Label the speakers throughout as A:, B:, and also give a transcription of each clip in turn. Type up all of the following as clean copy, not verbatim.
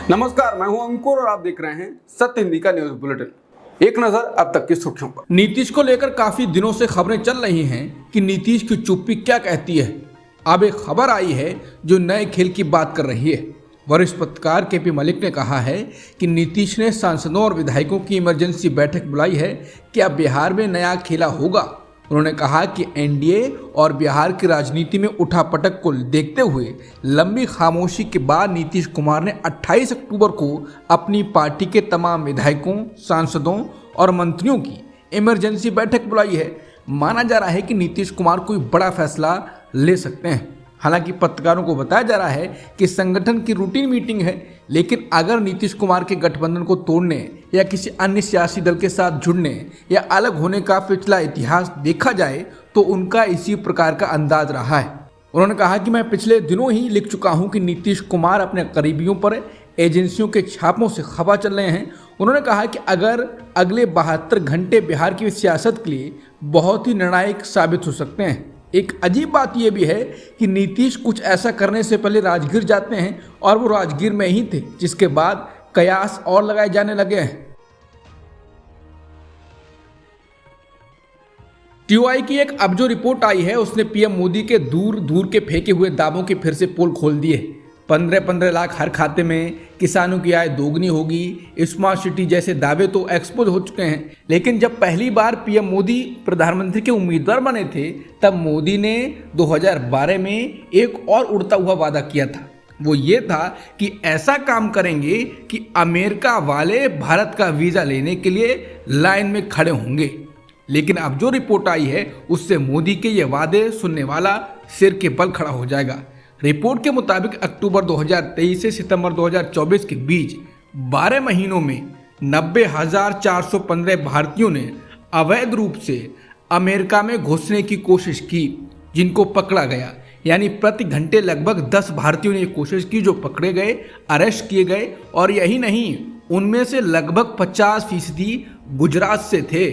A: नमस्कार, मैं हूं अंकुर और आप देख रहे हैं सत्य हिंदी का न्यूज बुलेटिन। एक नजर अब तक की सुर्खियों पर। नीतीश को लेकर काफी दिनों से खबरें चल रही हैं कि नीतीश की चुप्पी क्या कहती है। अब एक खबर आई है जो नए खेल की बात कर रही है। वरिष्ठ पत्रकार केपी मलिक ने कहा है कि नीतीश ने सांसदों और विधायकों की इमरजेंसी बैठक बुलाई है कि अब बिहार में नया खेला होगा। उन्होंने कहा कि एनडीए और बिहार की राजनीति में उठापटक को देखते हुए लंबी खामोशी के बाद नीतीश कुमार ने 28 अक्टूबर को अपनी पार्टी के तमाम विधायकों, सांसदों और मंत्रियों की इमरजेंसी बैठक बुलाई है। माना जा रहा है कि नीतीश कुमार कोई बड़ा फैसला ले सकते हैं। हालांकि पत्रकारों को बताया जा रहा है कि संगठन की रूटीन मीटिंग है, लेकिन अगर नीतीश कुमार के गठबंधन को तोड़ने या किसी अन्य सियासी दल के साथ जुड़ने या अलग होने का पिछला इतिहास देखा जाए तो उनका इसी प्रकार का अंदाज रहा है। उन्होंने कहा कि मैं पिछले दिनों ही लिख चुका हूं कि नीतीश कुमार अपने करीबियों पर एजेंसियों के छापों से खफा चल रहे हैं। उन्होंने कहा कि अगर अगले 72 घंटे बिहार की सियासत के लिए बहुत ही निर्णायक साबित हो सकते हैं। एक अजीब बात यह भी है कि नीतीश कुछ ऐसा करने से पहले राजगीर जाते हैं और वो राजगीर में ही थे, जिसके बाद कयास और लगाए जाने लगे हैं। टीओआई की एक अब जो रिपोर्ट आई है उसने पीएम मोदी के दूर दूर के फेंके हुए दावों के फिर से पोल खोल दिए। 15-15 लाख हर खाते में, किसानों की आय दोगुनी होगी, स्मार्ट सिटी जैसे दावे तो एक्सपोज हो चुके हैं। लेकिन जब पहली बार पीएम मोदी प्रधानमंत्री के उम्मीदवार बने थे तब मोदी ने 2012 में एक और उड़ता हुआ वादा किया था। वो ये था कि ऐसा काम करेंगे कि अमेरिका वाले भारत का वीजा लेने के लिए लाइन में खड़े होंगे। लेकिन अब जो रिपोर्ट आई है उससे मोदी के ये वादे सुनने वाला सिर के बल खड़ा हो जाएगा। रिपोर्ट के मुताबिक अक्टूबर 2023 से सितंबर 2024 के बीच 12 महीनों में 90,415 भारतीयों ने अवैध रूप से अमेरिका में घुसने की कोशिश की, जिनको पकड़ा गया। यानी प्रति घंटे लगभग 10 भारतीयों ने कोशिश की जो पकड़े गए, अरेस्ट किए गए। और यही नहीं, उनमें से लगभग 50% गुजरात से थे।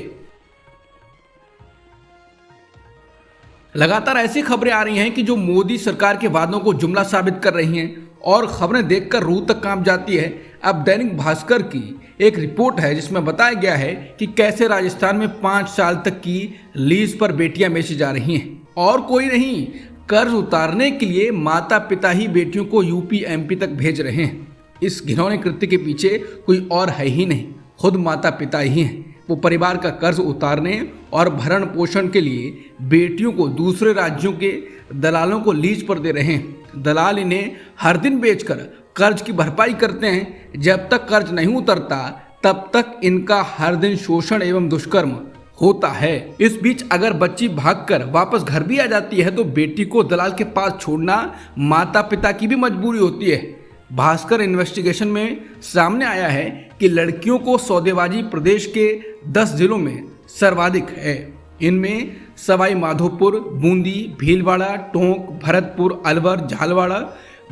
A: लगातार ऐसी खबरें आ रही हैं कि जो मोदी सरकार के वादों को जुमला साबित कर रही हैं और खबरें देखकर रूह तक कांप जाती है। अब दैनिक भास्कर की एक रिपोर्ट है जिसमें बताया गया है कि कैसे राजस्थान में 5 साल तक की लीज पर बेटियां बेची जा रही हैं और कोई नहीं, कर्ज उतारने के लिए माता पिता ही बेटियों को यूपी एमपी तक भेज रहे हैं। इस घिनौने कृत्य के पीछे कोई और है ही नहीं, खुद माता पिता ही हैं। वो परिवार का कर्ज उतारने और भरण पोषण के लिए बेटियों को दूसरे राज्यों के दलालों को लीज पर दे रहे हैं। दलाल इन्हें हर दिन बेचकर कर्ज की भरपाई करते हैं। जब तक कर्ज नहीं उतरता तब तक इनका हर दिन शोषण एवं दुष्कर्म होता है। इस बीच अगर बच्ची भागकर वापस घर भी आ जाती है तो बेटी को दलाल के पास छोड़ना माता पिता की भी मजबूरी होती है। भास्कर इन्वेस्टिगेशन में सामने आया है कि लड़कियों को सौदेबाजी प्रदेश के 10 जिलों में सर्वाधिक है। इनमें सवाई माधोपुर, बूंदी, भीलवाड़ा, टोंक, भरतपुर, अलवर, झालवाड़ा,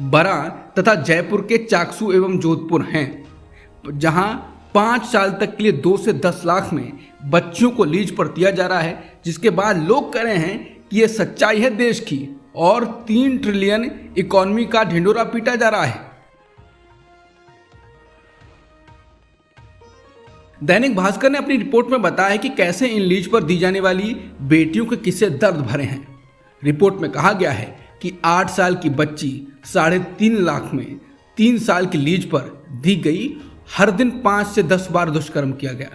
A: बरा तथा जयपुर के चाकसू एवं जोधपुर हैं, जहां 5 साल तक के लिए 2 से 10 लाख में बच्चियों को लीज पर दिया जा रहा है। जिसके बाद लोग कह रहे हैं कि यह सच्चाई है देश की और 3 ट्रिलियन इकोनॉमी का ढिंडोरा पीटा जा रहा है। दैनिक भास्कर ने अपनी रिपोर्ट में बताया है कि कैसे इन लीज पर दी जाने वाली बेटियों के किस्से दर्द भरे हैं। रिपोर्ट में कहा गया है कि 8 साल की बच्ची 3.5 लाख में 3 साल की लीज पर दी गई। हर दिन 5 से 10 बार दुष्कर्म किया गया।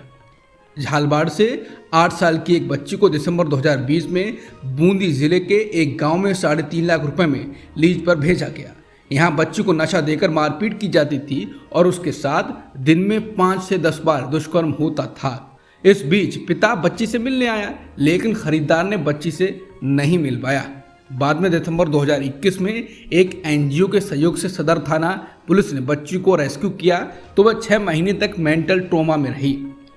A: झालवाड़ से 8 साल की एक बच्ची को दिसंबर 2020 में बूंदी जिले के एक गांव में 3.5 लाख रुपए में लीज पर भेजा गया। यहाँ बच्ची को नशा देकर मारपीट की जाती थी और उसके साथ दिन में 5 से 10 बार दुष्कर्म होता था। इस बीच पिता बच्ची से मिलने आया, लेकिन खरीदार ने बच्ची से नहीं मिल पाया। बाद में दिसंबर 2021 में एक एनजीओ के सहयोग से सदर थाना पुलिस ने बच्ची को रेस्क्यू किया तो वह 6 महीने तक मेंटल ट्रॉमा में रही।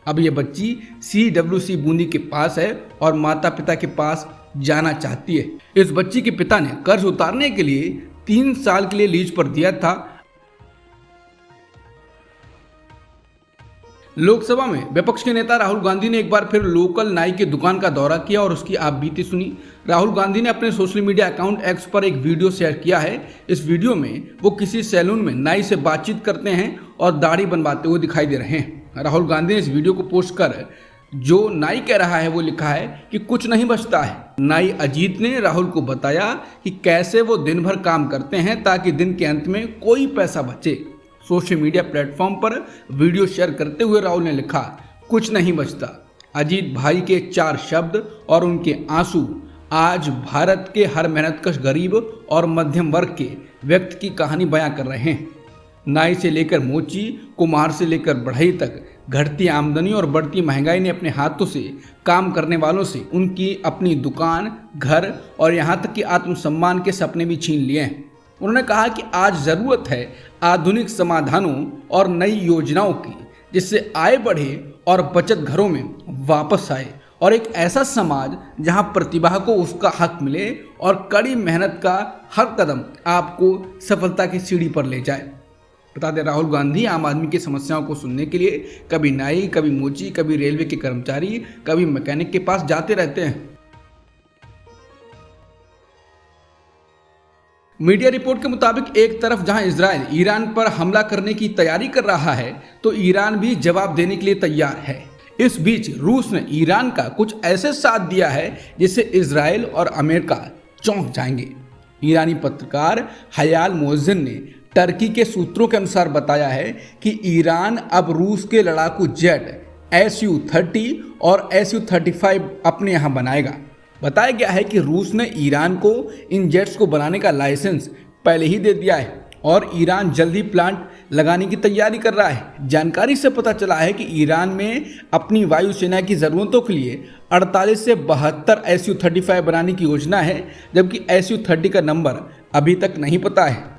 A: अब यह बच्ची CWC बूंदी के पास है और माता पिता के पास जाना चाहती है। इस बच्ची के पिता ने कर्ज उतारने के लिए 3 साल के लिए लीज पर दिया था। लोकसभा में विपक्ष के नेता राहुल गांधी ने एक बार फिर लोकल नाई की दुकान का दौरा किया और उसकी आप बीती सुनी। राहुल गांधी ने अपने सोशल मीडिया अकाउंट एक्स पर एक वीडियो शेयर किया है। इस वीडियो में वो किसी सैलून में नाई से बातचीत करते हैं और दाढ़ी बनवाते हुए दिखाई दे रहे हैं। राहुल गांधी ने इस वीडियो को पोस्ट कर जो नाई कह रहा है वो लिखा है कि कुछ नहीं बचता है। नाई अजीत ने राहुल को बताया कि कैसे वो दिन भर काम करते हैं ताकि दिन के अंत में कोई पैसा बचे। सोशल मीडिया प्लेटफॉर्म पर वीडियो शेयर करते हुए राहुल ने लिखा, कुछ नहीं बचता। अजीत भाई के 4 शब्द और उनके आंसू आज भारत के हर मेहनतकश गरीब और मध्यम वर्ग के व्यक्ति की कहानी बयां कर रहे हैं। नाई से लेकर मोची, कुम्हार से लेकर बढ़ई तक घटती आमदनी और बढ़ती महंगाई ने अपने हाथों से काम करने वालों से उनकी अपनी दुकान, घर और यहाँ तक कि आत्मसम्मान के सपने भी छीन लिए हैं। उन्होंने कहा कि आज ज़रूरत है आधुनिक समाधानों और नई योजनाओं की, जिससे आय बढ़े और बचत घरों में वापस आए और एक ऐसा समाज जहां प्रतिभा को उसका हक मिले और कड़ी मेहनत का हर कदम आपको सफलता की सीढ़ी पर ले जाए। बता दें, राहुल गांधी आम आदमी की समस्याओं को सुनने के लिए कभी नाई, कभी मोची, कभी रेलवे के कर्मचारी, कभी मैकेनिक के पास जाते रहते हैं। मीडिया रिपोर्ट के मुताबिक एक तरफ जहां इजराइल ईरान पर हमला करने की तैयारी कर रहा है, तो ईरान भी जवाब देने के लिए तैयार है। इस बीच रूस ने ईरान का कुछ ऐसे साथ दिया है जिससे इजराइल और अमेरिका चौंक जाएंगे। ईरानी पत्रकार हयाल मोहसिन ने टर्की के सूत्रों के अनुसार बताया है कि ईरान अब रूस के लड़ाकू जेट Su-30 और Su-35 अपने यहाँ बनाएगा। बताया गया है कि रूस ने ईरान को इन जेट्स को बनाने का लाइसेंस पहले ही दे दिया है और ईरान जल्दी प्लांट लगाने की तैयारी कर रहा है। जानकारी से पता चला है कि ईरान में अपनी वायुसेना की ज़रूरतों के लिए 48 से 72 Su-35 बनाने की योजना है, जबकि Su-30 का नंबर अभी तक नहीं पता है।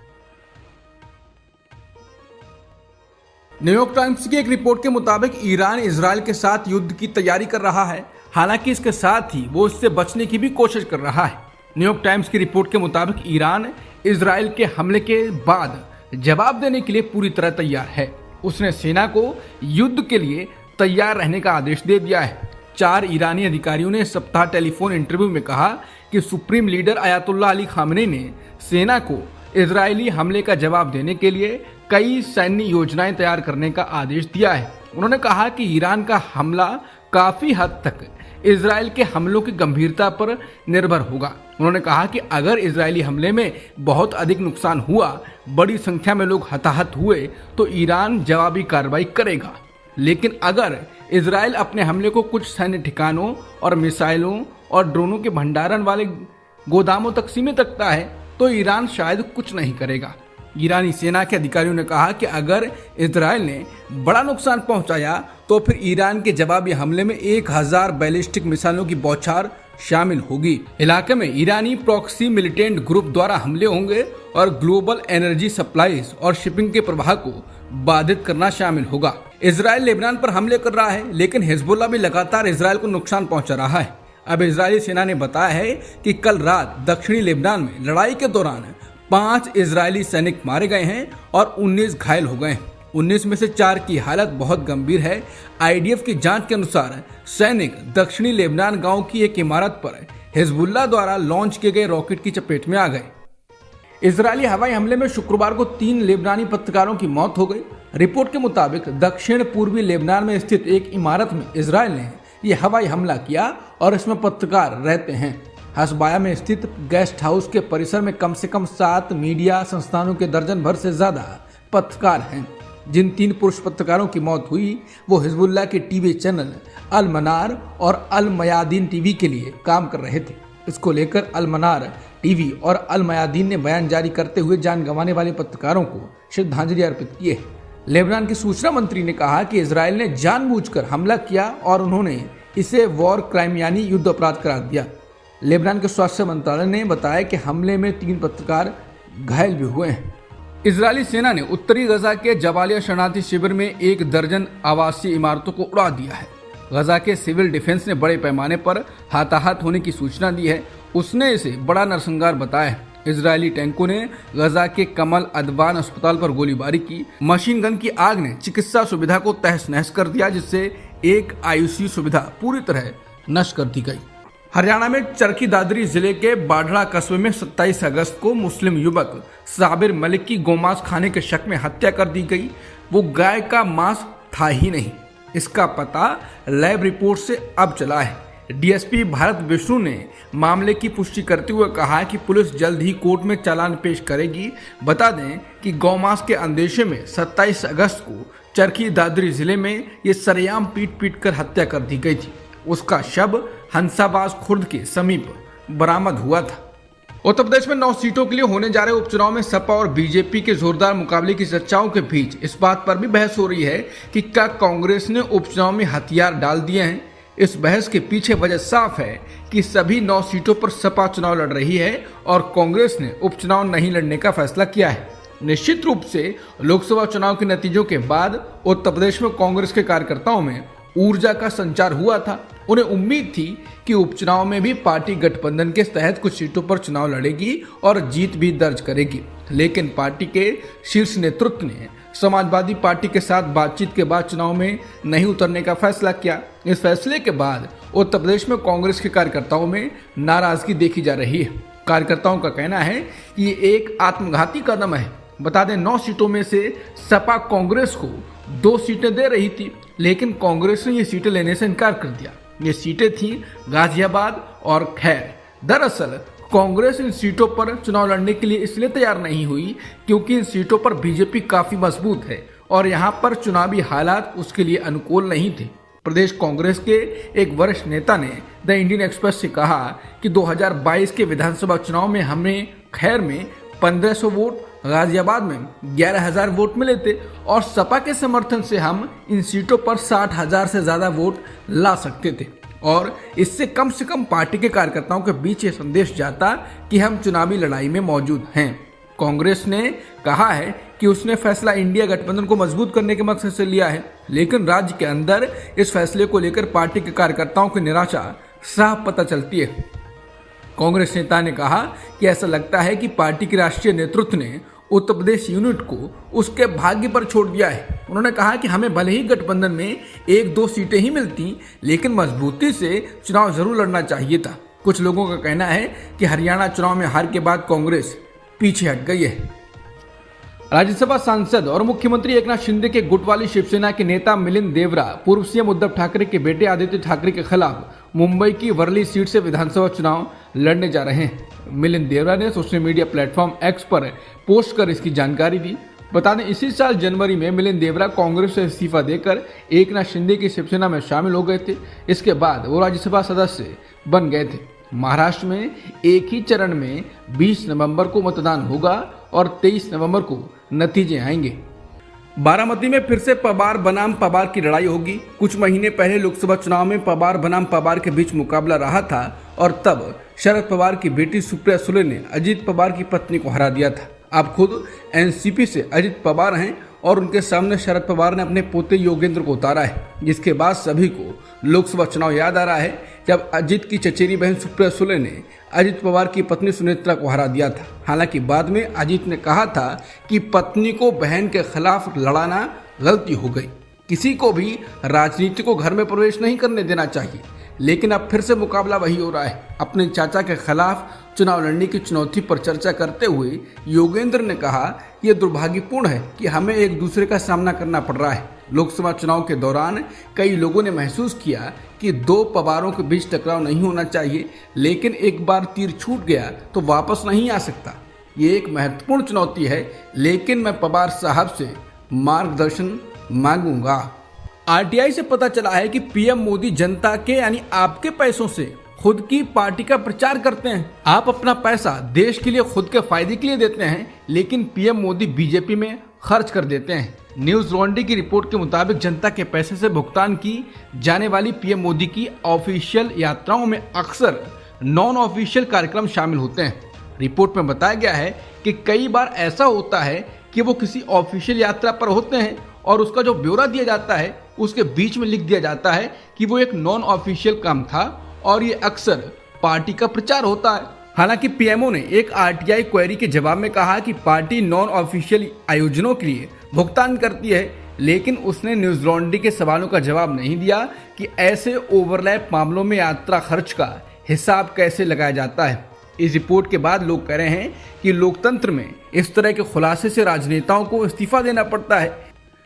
A: न्यूयॉर्क टाइम्स की एक रिपोर्ट के मुताबिक ईरान इजराइल के साथ युद्ध की तैयारी कर रहा है, हालांकि इसके साथ ही वो इससे बचने की भी कोशिश कर रहा है। न्यूयॉर्क टाइम्स की रिपोर्ट के मुताबिक ईरान इजराइल के हमले के बाद जवाब देने के लिए पूरी तरह तैयार है। उसने सेना को युद्ध के लिए तैयार रहने का आदेश दे दिया है। 4 ईरानी अधिकारियों ने इस सप्ताह टेलीफोन इंटरव्यू में कहा कि supreme leader Ayatollah Ali Khamenei ने सेना को इजरायली हमले का जवाब देने के लिए कई सैन्य योजनाएं तैयार करने का आदेश दिया है। उन्होंने कहा कि ईरान का हमला काफी हद तक इजराइल के हमलों की गंभीरता पर निर्भर होगा। उन्होंने कहा कि अगर इजरायली हमले में बहुत अधिक नुकसान हुआ, बड़ी संख्या में लोग हताहत हुए, तो ईरान जवाबी कार्रवाई करेगा। लेकिन अगर इजराइल अपने हमले को कुछ सैन्य ठिकानों और मिसाइलों और ड्रोनों के भंडारण वाले गोदामों तक सीमित रखता है, तो ईरान शायद कुछ नहीं करेगा। ईरानी सेना के अधिकारियों ने कहा कि अगर इजराइल ने बड़ा नुकसान पहुंचाया तो फिर ईरान के जवाबी हमले में 1000 बैलिस्टिक मिसाइलों की बौछार शामिल होगी। इलाके में ईरानी प्रॉक्सी मिलिटेंट ग्रुप द्वारा हमले होंगे और ग्लोबल एनर्जी सप्लाईज और शिपिंग के प्रवाह को बाधित करना शामिल होगा। इजराइल लेबनान पर हमले कर रहा है, लेकिन हिजबुल्लाह भी लगातार इजराइल को नुकसान पहुंचा रहा है। अब इजरायली सेना ने बताया है कि कल रात दक्षिणी लेबनान में लड़ाई के दौरान 5 इजरायली सैनिक मारे गए हैं और 19 घायल हो गए हैं। 19 में से 4 की हालत बहुत गंभीर है। आईडीएफ की जांच के अनुसार सैनिक दक्षिणी लेबनान गांव की एक इमारत पर हिजबुल्लाह द्वारा लॉन्च किए गए रॉकेट की चपेट में आ गए। इजरायली हवाई हमले में शुक्रवार को 3 लेबनानी पत्रकारों की मौत हो गई। रिपोर्ट के मुताबिक दक्षिण पूर्वी लेबनान में स्थित एक इमारत में इजरायल ने यह हवाई हमला किया और इसमें पत्रकार रहते हैं। हसबाया में स्थित गेस्ट हाउस के परिसर में कम से कम 7 मीडिया संस्थानों के दर्जन भर से ज्यादा पत्रकार हैं। जिन 3 पुरुष पत्रकारों की मौत हुई वो हिजबुल्लाह के टीवी चैनल अल मनार और अल मयादीन टीवी के लिए काम कर रहे थे। इसको लेकर अल मनार टीवी और अल मयादीन ने बयान जारी करते हुए जान गंवाने वाले पत्रकारों को श्रद्धांजलि अर्पित की है। लेबनान के सूचना मंत्री ने कहा कि इजरायल ने जानबूझकर हमला किया और उन्होंने इसे वॉर क्राइम यानी युद्ध अपराध करार दिया। लेबनान के स्वास्थ्य मंत्रालय ने बताया कि हमले में 3 पत्रकार घायल भी हुए हैं। इजरायली सेना ने उत्तरी गजा के जबालिया शरणार्थी शिविर में 1 दर्जन आवासीय इमारतों को उड़ा दिया है। गजा के सिविल डिफेंस ने बड़े पैमाने पर हताहत होने की सूचना दी है। उसने इसे बड़ा नरसंहार बताया है। इजरायली टैंकों ने गजा के कमल अदवान अस्पताल पर गोलीबारी की। मशीन गन की आग ने चिकित्सा सुविधा को तहस नहस कर दिया, जिससे एक आईसीयू सुविधा पूरी तरह नष्ट कर दी गई। हरियाणा में चरखी दादरी जिले के बाढ़ड़ा कस्बे में 27 अगस्त को मुस्लिम युवक साबिर मलिक की गोमांस खाने के शक में हत्या कर दी गई। वो गाय का मांस था ही नहीं, इसका पता लैब रिपोर्ट से अब चला है। डीएसपी भारत विष्णु ने मामले की पुष्टि करते हुए कहा कि पुलिस जल्द ही कोर्ट में चालान पेश करेगी। बता दें कि गौमांस के अंदेशे में 27 अगस्त को चरखी दादरी जिले में ये सरेआम पीट कर हत्या कर दी गई थी। उसका शव हंसाबाज खुर्द के समीप बरामद हुआ था। उत्तर प्रदेश में 9 सीटों के लिए होने जा रहे उपचुनाव में सपा और बीजेपी के जोरदार मुकाबले की चर्चाओं के बीच इस बात पर भी बहस हो रही है कि क्या कांग्रेस ने उपचुनाव में हथियार डाल दिए हैं। इस बहस के पीछे वजह साफ है कि सभी 9 सीटों पर सपा चुनाव लड़ रही है और कांग्रेस ने उपचुनाव नहीं लड़ने का फैसला किया है। निश्चित रूप से लोकसभा चुनाव के नतीजों के बाद उत्तर प्रदेश में कांग्रेस के कार्यकर्ताओं में ऊर्जा का संचार हुआ था। उन्हें उम्मीद थी कि उपचुनाव में भी पार्टी गठबंधन के तहत कुछ सीटों पर चुनाव लड़ेगी और जीत भी दर्ज करेगी। लेकिन पार्टी के शीर्ष नेतृत्व ने समाजवादी पार्टी के साथ बातचीत के बाद चुनाव में नहीं उतरने का फैसला किया। इस फैसले के बाद उत्तर प्रदेश में कांग्रेस के कार्यकर्ताओं में नाराजगी देखी जा रही है। कार्यकर्ताओं का कहना है कि ये एक आत्मघाती कदम है। बता दें 9 सीटों में से सपा कांग्रेस को 2 सीटें दे रही थी, लेकिन कांग्रेस ने ये सीटें लेने से इनकार कर दिया। ये सीटें थीं गाजियाबाद और खैर। दरअसल कांग्रेस इन सीटों पर चुनाव लड़ने के लिए इसलिए तैयार नहीं हुई क्योंकि इन सीटों पर बीजेपी काफी मजबूत है और यहाँ पर चुनावी हालात उसके लिए अनुकूल नहीं थे। प्रदेश कांग्रेस के एक वरिष्ठ नेता ने द इंडियन एक्सप्रेस से कहा कि 2022 के विधानसभा चुनाव में हमें खैर में 1500 वोट, गाजियाबाद में 11,000 वोट मिले थे और सपा के समर्थन से हम इन सीटों पर 60,000 से ज्यादा वोट ला सकते थे और इससे कम पार्टी के कार्यकर्ताओं के बीच ये संदेश जाता कि हम चुनावी लड़ाई में मौजूद हैं। कांग्रेस ने कहा है कि उसने फैसला इंडिया गठबंधन को मजबूत करने के मकसद से लिया है, लेकिन राज्य के अंदर इस फैसले को लेकर पार्टी के कार्यकर्ताओं की निराशा साफ पता चलती है। कांग्रेस नेता ने कहा कि ऐसा लगता है कि पार्टी के राष्ट्रीय नेतृत्व ने उत्तर प्रदेश यूनिट को उसके भाग्य पर छोड़ दिया है। उन्होंने कहा कि हमें भले ही गठबंधन में 1-2 सीटें ही मिलती, लेकिन मजबूती से चुनाव जरूर लड़ना चाहिए था। कुछ लोगों का कहना है कि हरियाणा चुनाव में हार के बाद कांग्रेस पीछे हट गई है। राज्यसभा सांसद और मुख्यमंत्री एकनाथ शिंदे के गुट वाली शिवसेना के नेता मिलिंद देवरा पूर्व सीएम उद्धव ठाकरे के बेटे आदित्य ठाकरे के खिलाफ मुंबई की वर्ली सीट से विधानसभा चुनाव लड़ने जा रहे हैं। मिलिंद देवरा ने सोशल मीडिया प्लेटफॉर्म एक्स पर पोस्ट कर इसकी जानकारी दी। बता दें इसी साल जनवरी में मिलिंद देवरा कांग्रेस से इस्तीफा देकर एकनाथ शिंदे की शिवसेना में शामिल हो गए थे। इसके बाद वो राज्यसभा सदस्य बन गए थे। महाराष्ट्र में एक ही चरण में 20 नवंबर को मतदान होगा और 23 नवंबर को नतीजे आएंगे। बारामती में फिर से पवार बनाम पवार की लड़ाई होगी। कुछ महीने पहले लोकसभा चुनाव में पवार बनाम पवार के बीच मुकाबला रहा था और तब शरद पवार की बेटी सुप्रिया सुले ने अजित पवार की पत्नी को हरा दिया था। अब खुद एनसीपी से अजित पवार हैं और उनके सामने शरद पवार ने अपने पोते योगेंद्र को उतारा है, जिसके बाद सभी को लोकसभा चुनाव याद आ रहा है जब अजित की चचेरी बहन सुप्रिया सुले ने अजित पवार की पत्नी सुनेत्रा को हरा दिया था। हालांकि बाद में अजित ने कहा था कि पत्नी को बहन के खिलाफ लड़ाना गलती हो गई, किसी को भी राजनीति को घर में प्रवेश नहीं करने देना चाहिए। लेकिन अब फिर से मुकाबला वही हो रहा है। अपने चाचा के खिलाफ चुनाव लड़ने की चुनौती पर चर्चा करते हुए योगेंद्र ने कहा यह दुर्भाग्यपूर्ण है कि हमें एक दूसरे का सामना करना पड़ रहा है। लोकसभा चुनाव के दौरान कई लोगों ने महसूस किया कि 2 पवारों के बीच टकराव नहीं होना चाहिए, लेकिन एक बार तीर छूट गया तो वापस नहीं आ सकता। ये एक महत्वपूर्ण चुनौती है, लेकिन मैं पवार साहब से मार्गदर्शन मांगूंगा। आरटीआई से पता चला है कि पीएम मोदी जनता के यानी आपके पैसों से खुद की पार्टी का प्रचार करते हैं। आप अपना पैसा देश के लिए खुद के फायदे के लिए देते हैं, लेकिन पीएम मोदी बीजेपी में खर्च कर देते हैं। न्यूज लॉन्ड्री की रिपोर्ट के मुताबिक जनता के पैसे से भुगतान की जाने वाली पीएम मोदी की ऑफिशियल यात्राओं में अक्सर नॉन ऑफिशियल कार्यक्रम शामिल होते हैं। रिपोर्ट में बताया गया है कि कई बार ऐसा होता है कि वो किसी ऑफिशियल यात्रा पर होते हैं और उसका जो ब्यौरा दिया जाता है उसके बीच में लिख दिया जाता है कि वो एक नॉन ऑफिशियल काम था और ये अक्सर पार्टी का प्रचार होता है। हालांकि पीएमओ ने एक आरटीआई क्वेरी के जवाब में कहा कि पार्टी नॉन ऑफिशियल आयोजनों के लिए भुगतान करती है, लेकिन उसने न्यूज लॉन्ड्री के सवालों का जवाब नहीं दिया कि ऐसे ओवरलैप मामलों में यात्रा खर्च का हिसाब कैसे लगाया जाता है। इस रिपोर्ट के बाद लोग कह रहे हैं कि लोकतंत्र में इस तरह के खुलासे से राजनेताओं को इस्तीफा देना पड़ता है,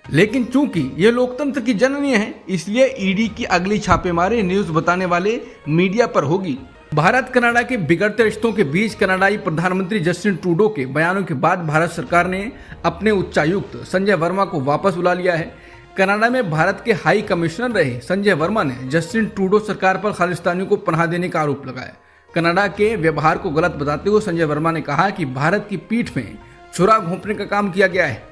A: लेकिन चूंकि ये लोकतंत्र की जननी है, इसलिए ईडी की अगली छापेमारी न्यूज बताने वाले मीडिया पर होगी। भारत कनाडा के बिगड़ते रिश्तों के बीच कनाडाई प्रधानमंत्री जस्टिन ट्रूडो के बयानों के बाद भारत सरकार ने अपने उच्चायुक्त संजय वर्मा को वापस बुला लिया है। कनाडा में भारत के हाई कमिश्नर रहे संजय वर्मा ने जस्टिन ट्रूडो सरकार पर खालिस्तानियों को पनाह देने का आरोप लगाया। कनाडा के व्यवहार को गलत बताते हुए संजय वर्मा ने कहा कि भारत की पीठ में छुरा घोंपने का काम किया गया है।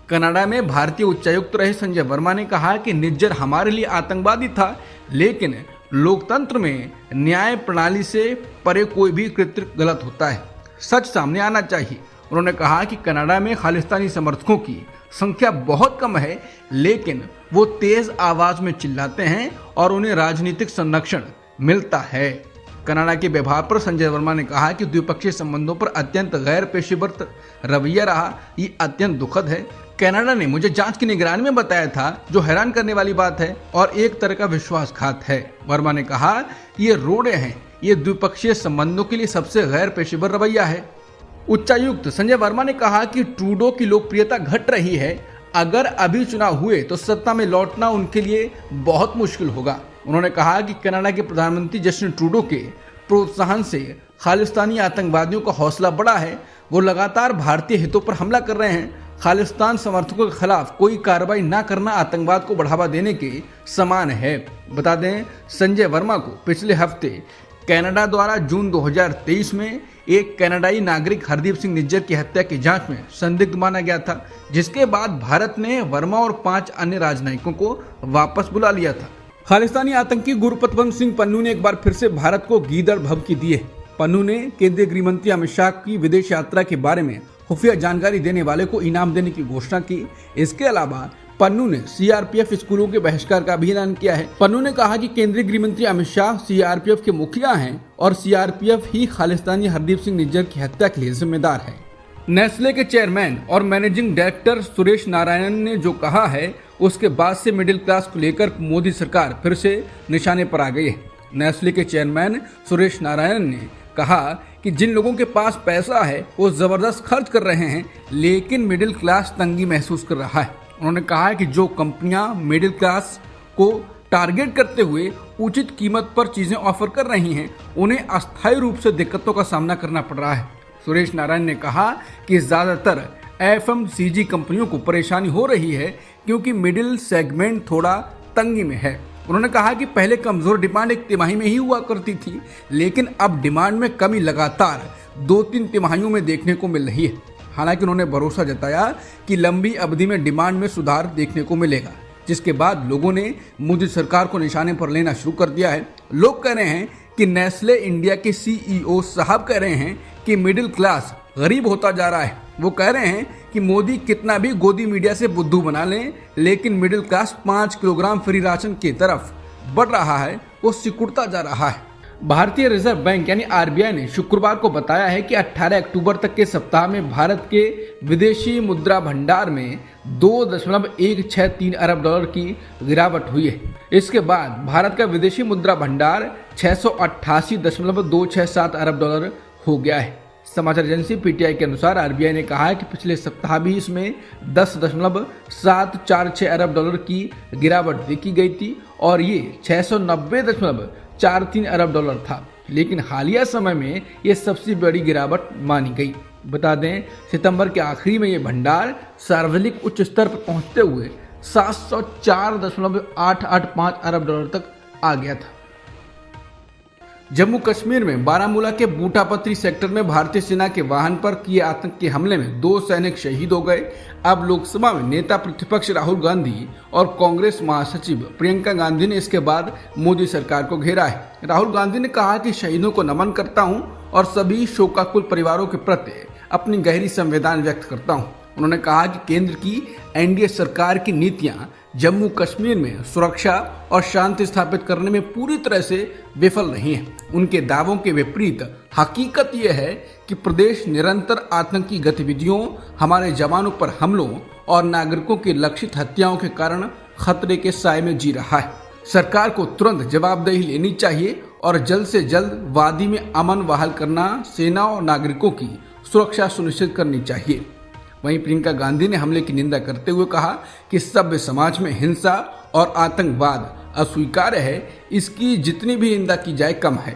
A: कनाडा में भारतीय उच्चायुक्त रहे संजय वर्मा ने कहा कि निज्जर हमारे लिए आतंकवादी था, लेकिन लोकतंत्र में न्याय प्रणाली से परे कोई भी कृत्य गलत होता है, सच सामने आना चाहिए। उन्होंने कहा कि कनाडा में खालिस्तानी समर्थकों की संख्या बहुत कम है, लेकिन वो तेज आवाज में चिल्लाते हैं और उन्हें राजनीतिक संरक्षण मिलता है। कनाडा के व्यवहार पर संजय वर्मा ने कहा कि द्विपक्षीय संबंधों पर अत्यंत गैर पेशेवर रवैया रहा, ये अत्यंत दुखद है। कनाडा ने मुझे जांच की निगरानी में बताया था, जो हैरान करने वाली बात है और एक तरह का विश्वासघात है। वर्मा ने कहा ये रोड़े हैं, ये द्विपक्षीय संबंधों के लिए सबसे गैर पेशेवर रवैया है। उच्चायुक्त संजय वर्मा ने कहा कि ट्रूडो की लोकप्रियता घट रही है, अगर अभी चुनाव हुए तो सत्ता में लौटना उनके लिए बहुत मुश्किल होगा। उन्होंने कहा कि कनाडा के प्रधानमंत्री जस्टिन ट्रूडो के प्रोत्साहन से खालिस्तानी आतंकवादियों का हौसला बढ़ा है, वो लगातार भारतीय हितों पर हमला कर रहे हैं। खालिस्तान समर्थकों के खिलाफ कोई कार्रवाई न करना आतंकवाद को बढ़ावा देने के समान है। बता दें, संजय वर्मा को पिछले हफ्ते कनाडा द्वारा जून 2023 में एक कनाडाई नागरिक हरदीप सिंह निज्जर की हत्या की जांच में संदिग्ध माना गया था, जिसके बाद भारत ने वर्मा और 5 अन्य राजनयिकों को वापस बुला लिया था। खालिस्तानी आतंकी गुरपतवंत सिंह पन्नू ने एक बार फिर से भारत को गीदड़ धमकी दी है। पन्नू ने केंद्रीय गृह मंत्री अमित शाह की विदेश यात्रा के बारे में खुफिया जानकारी देने वाले को इनाम देने की घोषणा की। इसके अलावा पन्नू ने सीआरपीएफ स्कूलों के बहिष्कार का भी ऐलान किया है। पन्नू ने कहा कि केंद्रीय गृह मंत्री अमित शाह सीआरपीएफ के मुखिया हैं और सीआरपीएफ ही खालिस्तानी हरदीप सिंह निज्जर की हत्या के लिए जिम्मेदार है। नेस्ले के चेयरमैन और मैनेजिंग डायरेक्टर सुरेश नारायण ने जो कहा है, उसके बाद से मिडिल क्लास को लेकर मोदी सरकार फिर से निशाने पर आ गई है। नेस्ले के चेयरमैन सुरेश नारायण ने कहा कि जिन लोगों के पास पैसा है वो जबरदस्त खर्च कर रहे हैं, लेकिन मिडिल क्लास तंगी महसूस कर रहा है। उन्होंने कहा कि जो कंपनियां मिडिल क्लास को टारगेट करते हुए उचित कीमत पर चीजें ऑफर कर रही हैं, उन्हें अस्थायी रूप से दिक्कतों का सामना करना पड़ रहा है। सुरेश नारायण ने कहा कि ज्यादातर एफएमसीजी कंपनियों को परेशानी हो रही है क्योंकि मिडिल सेगमेंट थोड़ा तंगी में है। उन्होंने कहा कि पहले कमजोर डिमांड एक तिमाही में ही हुआ करती थी, लेकिन अब डिमांड में कमी लगातार 2-3 तिमाहियों में देखने को मिल रही है। हालांकि उन्होंने भरोसा जताया कि लंबी अवधि में डिमांड में सुधार देखने को मिलेगा, जिसके बाद लोगों ने मोदी सरकार को निशाने पर लेना शुरू कर दिया है। लोग कह रहे हैं कि नेस्ले इंडिया के सीईओ साहब कह रहे हैं कि मिडिल क्लास गरीब होता जा रहा है। वो कह रहे हैं कि मोदी कितना भी गोदी मीडिया से बुद्धू बना लें, लेकिन middle class 5 kilogram free ration की तरफ बढ़ रहा है, वो सिकुड़ता जा रहा है। भारतीय रिजर्व बैंक यानी आरबीआई ने शुक्रवार को बताया है कि 18 अक्टूबर तक के सप्ताह में भारत के विदेशी मुद्रा भंडार में 2.163 अरब डॉलर की गिरावट हुई है। इसके बाद भारत का विदेशी मुद्रा भंडार 688.267 अरब डॉलर हो गया है। समाचार एजेंसी पीटीआई के अनुसार आरबीआई ने कहा है कि पिछले सप्ताह भी इसमें 10.746 अरब डॉलर की गिरावट देखी गई थी और ये 690.43 अरब डॉलर था, लेकिन हालिया समय में ये सबसे बड़ी गिरावट मानी गई। बता दें, सितंबर के आखिरी में ये भंडार सार्वजनिक उच्च स्तर पर पहुंचते हुए 704.885 अरब डॉलर तक आ गया था। जम्मू कश्मीर में बारामूला के बूटापत्री सेक्टर में भारतीय सेना के वाहन पर किए आतंकी हमले में 2 सैनिक शहीद हो गए। अब लोकसभा में नेता प्रतिपक्ष राहुल गांधी और कांग्रेस महासचिव प्रियंका गांधी ने इसके बाद मोदी सरकार को घेरा है। राहुल गांधी ने कहा कि शहीदों को नमन करता हूं और सभी शोकाकुल परिवारों के प्रति अपनी गहरी संवेदना व्यक्त करता हूं। उन्होंने कहा कि केंद्र की एनडीए सरकार की नीतियां जम्मू कश्मीर में सुरक्षा और शांति स्थापित करने में पूरी तरह से विफल रही हैं। उनके दावों के विपरीत हकीकत यह है कि प्रदेश निरंतर आतंकी गतिविधियों, हमारे जवानों पर हमलों और नागरिकों की लक्षित हत्याओं के कारण खतरे के साए में जी रहा है। सरकार को तुरंत जवाबदेही लेनी चाहिए और जल्द से जल्द वादी में अमन बहाल करना, सेना और नागरिकों की सुरक्षा सुनिश्चित करनी चाहिए। वहीं प्रियंका गांधी ने हमले की निंदा करते हुए कहा कि सभ्य समाज में हिंसा और आतंकवाद अस्वीकार्य है, इसकी जितनी भी निंदा की जाए कम है।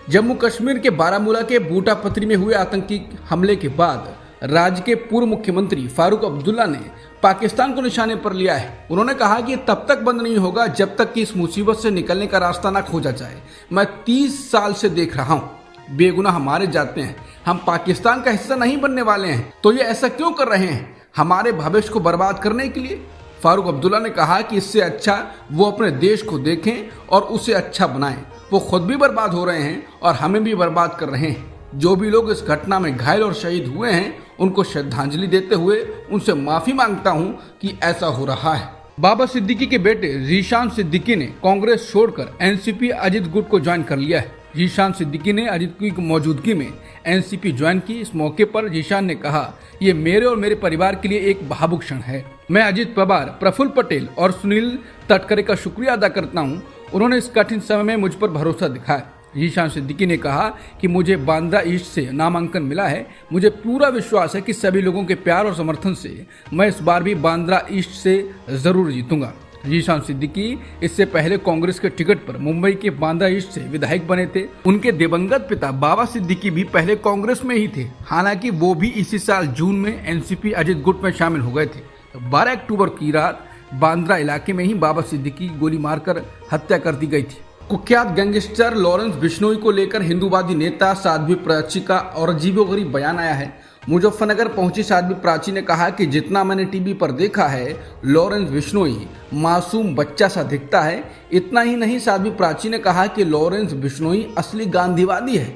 A: जम्मू कश्मीर के बारामूला के बूटा पथरी में हुए आतंकी हमले के बाद राज्य के पूर्व मुख्यमंत्री फारूक अब्दुल्ला ने पाकिस्तान को निशाने पर लिया है। उन्होंने कहा कि तब तक बंद नहीं होगा जब तक कि इस मुसीबत से निकलने का रास्ता ना खोजा जाए। मैं 30 साल से देख रहा हूँ, बेगुनाह मारे जाते हैं, हम पाकिस्तान का हिस्सा नहीं बनने वाले हैं, तो ये ऐसा क्यों कर रहे हैं? हमारे भविष्य को बर्बाद करने के लिए? फारूक अब्दुल्ला ने कहा कि इससे अच्छा वो अपने देश को देखें और उसे अच्छा बनाएं। वो खुद भी बर्बाद हो रहे हैं और हमें भी बर्बाद कर रहे हैं। जो भी लोग इस घटना में घायल और शहीद हुए हैं, उनको श्रद्धांजलि देते हुए उनसे माफी मांगता हूं कि ऐसा हो रहा है। बाबा सिद्दीकी के बेटे जीशान सिद्दीकी ने कांग्रेस छोड़कर एनसीपी अजित गुट को ज्वाइन कर लिया है। जीशान सिद्दीकी ने अजित की मौजूदगी में एनसीपी ज्वाइन की। इस मौके पर जीशान ने कहा, ये मेरे और मेरे परिवार के लिए एक भावुक क्षण है। मैं अजित पवार, प्रफुल्ल पटेल और सुनील तटकरे का शुक्रिया अदा करता हूं। उन्होंने इस कठिन समय में मुझ पर भरोसा दिखाया। जीशान सिद्दीकी ने कहा कि मुझे बांद्रा ईस्ट से नामांकन मिला है। मुझे पूरा विश्वास है कि सभी लोगों के प्यार और समर्थन से मैं इस बार भी बांद्रा ईस्ट से जरूर जीतूंगा। जीशान सिद्दीकी इससे पहले कांग्रेस के टिकट पर मुंबई के बांद्रा ईस्ट से विधायक बने थे। उनके दिवंगत पिता बाबा सिद्दीकी भी पहले कांग्रेस में ही थे। हालांकि वो भी इसी साल जून में एनसीपी अजित गुट में शामिल हो गए थे। 12 अक्टूबर की रात बांद्रा इलाके में ही बाबा सिद्दीकी की गोली मारकर हत्या कर दी गई थी। कुख्यात गैंगस्टर लॉरेंस बिश्नोई को लेकर हिंदूवादी नेता साध्वी प्राची का और अजीबोगरीब बयान आया है। मुजफ्फरनगर पहुंची साध्वी प्राची ने कहा कि जितना मैंने टीवी पर देखा है, लॉरेंस बिश्नोई मासूम बच्चा सा दिखता है। इतना ही नहीं, साध्वी प्राची ने कहा कि लॉरेंस बिश्नोई असली गांधीवादी है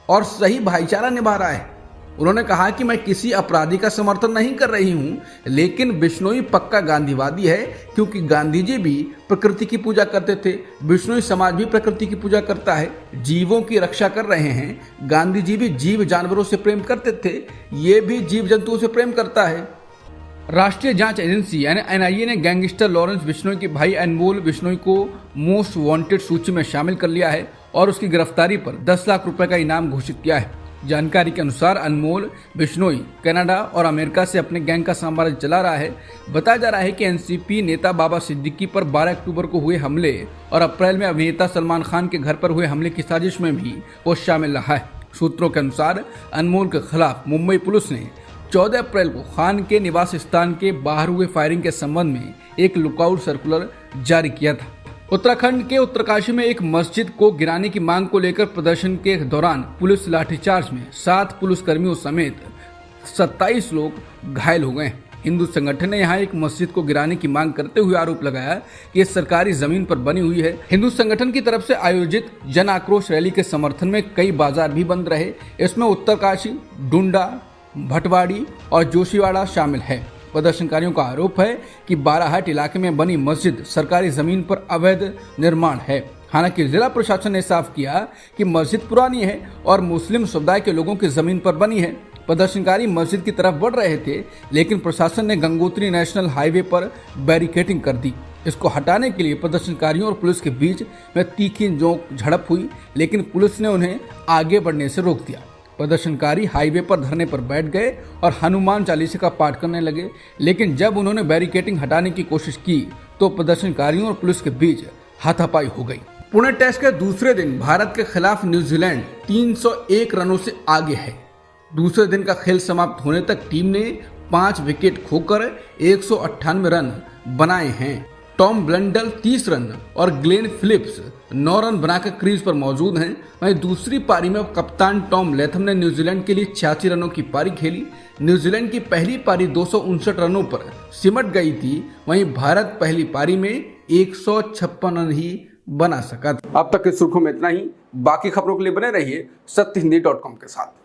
A: और सही भाईचारा निभा रहा है। उन्होंने कहा कि मैं किसी अपराधी का समर्थन नहीं कर रही हूं, लेकिन बिश्नोई पक्का गांधीवादी है, क्योंकि गांधी जी भी प्रकृति की पूजा करते थे। बिश्नोई समाज भी प्रकृति की पूजा करता है, जीवों की रक्षा कर रहे हैं। गांधी जी भी जीव जानवरों से प्रेम करते थे, ये भी जीव जंतुओं से प्रेम करता है। राष्ट्रीय जांच एजेंसी यानी एनआईए ने गैंगस्टर लॉरेंस बिश्नोई के भाई अनमोल बिश्नोई को मोस्ट वांटेड सूची में शामिल कर लिया है और उसकी गिरफ्तारी पर 10 लाख रुपए का इनाम घोषित किया है। जानकारी के अनुसार अनमोल बिश्नोई कनाडा और अमेरिका से अपने गैंग का साम्राज्य चला रहा है। बताया जा रहा है कि एनसीपी नेता बाबा सिद्दीकी पर 12 अक्टूबर को हुए हमले और अप्रैल में अभिनेता सलमान खान के घर पर हुए हमले की साजिश में भी वो शामिल रहा है। सूत्रों के अनुसार अनमोल के खिलाफ मुंबई पुलिस ने 14 अप्रैल को खान के निवास स्थान के बाहर हुए फायरिंग के संबंध में एक लुकआउट सर्कुलर जारी किया था। उत्तराखंड के उत्तरकाशी में एक मस्जिद को गिराने की मांग को लेकर प्रदर्शन के दौरान पुलिस लाठीचार्ज में 7 पुलिसकर्मियों समेत 27 लोग घायल हो गए। हिंदू संगठन ने यहां एक मस्जिद को गिराने की मांग करते हुए आरोप लगाया कि ये सरकारी जमीन पर बनी हुई है। हिंदू संगठन की तरफ से आयोजित जन आक्रोश रैली के समर्थन में कई बाजार भी बंद रहे। इसमें उत्तरकाशी, डुंडा, भटवाड़ी और जोशीवाड़ा शामिल है। प्रदर्शनकारियों का आरोप है कि बाराहाट इलाके में बनी मस्जिद सरकारी जमीन पर अवैध निर्माण है। हालांकि जिला प्रशासन ने साफ किया कि मस्जिद पुरानी है और मुस्लिम समुदाय के लोगों की जमीन पर बनी है। प्रदर्शनकारी मस्जिद की तरफ बढ़ रहे थे, लेकिन प्रशासन ने गंगोत्री नेशनल हाईवे पर बैरिकेडिंग कर दी। इसको हटाने के लिए प्रदर्शनकारियों और पुलिस के बीच में तीखी नोक झड़प हुई, लेकिन पुलिस ने उन्हें आगे बढ़ने से रोक दिया। प्रदर्शनकारी हाईवे पर धरने पर बैठ गए और हनुमान चालीसा का पाठ करने लगे, लेकिन जब उन्होंने बैरिकेडिंग हटाने की कोशिश की तो प्रदर्शनकारियों और पुलिस के बीच हाथापाई हो गई। पुणे टेस्ट के दूसरे दिन भारत के खिलाफ न्यूजीलैंड 301 रनों से आगे है। दूसरे दिन का खेल समाप्त होने तक टीम ने 5 विकेट खोकर 198 रन बनाए हैं। टॉम ब्लंडल 30 रन और ग्लेन फिलिप्स 9 रन बनाकर क्रीज पर मौजूद हैं। वहीं दूसरी पारी में कप्तान टॉम लैथम ने न्यूजीलैंड के लिए 86 रनों की पारी खेली। न्यूजीलैंड की पहली पारी 259 रनों पर सिमट गई थी। वहीं भारत पहली पारी में 156 रन ही बना सका था। अब तक की सुर्खियों में इतना ही। बाकी खबरों के लिए बने रहिए सत्यहिंदी.com के साथ।